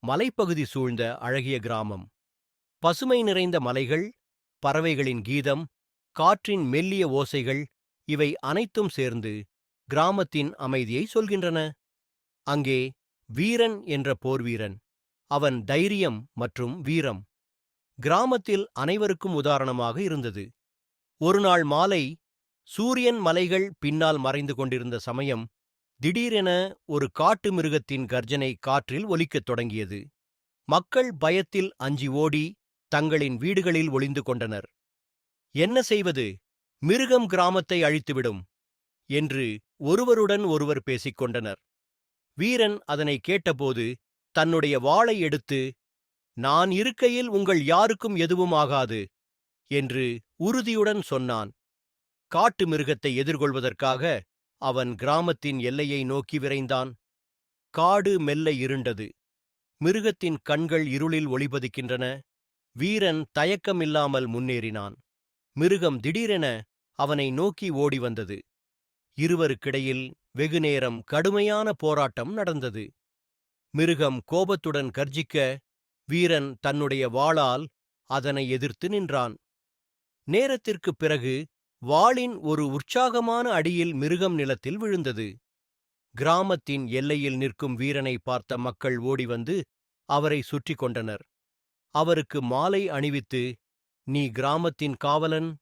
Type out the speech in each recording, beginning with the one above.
மலைப்பகுதி சூழ்ந்த அழகிய கிராமம். பசுமை நிறைந்த மலைகள், பறவைகளின் கீதம், காற்றின் மெல்லிய ஓசைகள், இவை அனைத்தும் சேர்ந்து கிராமத்தின் அமைதியை சொல்கின்றன. அங்கே வீரன் என்ற போர்வீரன். அவன் தைரியம் மற்றும் வீரம் கிராமத்தில் அனைவருக்கும் உதாரணமாக இருந்தது. ஒருநாள் மாலை, சூரியன் மலைகள் பின்னால் மறைந்து கொண்டிருந்த சமயம், திடீரென ஒரு காட்டு மிருகத்தின் கர்ஜனை காற்றில் ஒலிக்கத் தொடங்கியது. மக்கள் பயத்தில் அஞ்சி ஓடி தங்களின் வீடுகளில் ஒளிந்து கொண்டனர். என்ன செய்வது? மிருகம் கிராமத்தை அழித்துவிடும் என்று ஒருவருடன் ஒருவர் பேசிக் கொண்டனர். வீரன் அதனை கேட்டபோது தன்னுடைய வாளை எடுத்து, நான் இருக்கையில் உங்கள் யாருக்கும் எதுவும் ஆகாது என்று உறுதியுடன் சொன்னான். காட்டு மிருகத்தை எதிர்கொள்வதற்காக அவன் கிராமத்தின் எல்லையை நோக்கி விரைந்தான். காடு மெல்ல இருண்டது. மிருகத்தின் கண்கள் இருளில் ஒளிபதிக்கின்றன. வீரன் தயக்கமில்லாமல் முன்னேறினான். மிருகம் திடீரென அவனை நோக்கி ஓடி வந்தது. இருவருக்கிடையில் வெகுநேரம் கடுமையான போராட்டம் நடந்தது. மிருகம் கோபத்துடன் கர்ஜிக்க, வீரன் தன்னுடைய வாளால் அதனை எதிர்த்து நின்றான். நேரத்திற்குப் பிறகு வாளின் ஒரு உற்சாகமான அடியில் மிருகம் நிலத்தில் விழுந்தது. கிராமத்தின் எல்லையில் நிற்கும் வீரனை பார்த்த மக்கள் ஓடிவந்து அவரை சுற்றி கொண்டனர். அவருக்கு மாலை அணிவித்து, நீ கிராமத்தின் காவலன்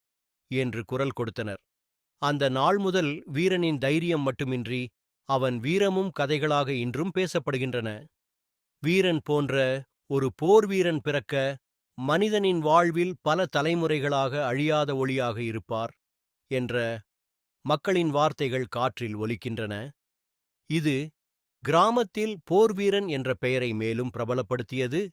என்று குரல் கொடுத்தனர். அந்த நாள் முதல் வீரனின் தைரியம் மட்டுமின்றி அவன் வீரமும் கதைகளாக இன்றும் பேசப்படுகின்றன. வீரன் போன்ற ஒரு போர் வீரன் பிறக்க மனிதனின் வாழ்வில் பல தலைமுறைகளாக அழியாத ஒளியாக இருப்பார் என்ற மக்களின் வார்த்தைகள் காற்றில் ஒலிக்கின்றன. இது கிராமத்தில் போர் வீரன் என்ற பெயரை மேலும் பிரபலப்படுத்தியது.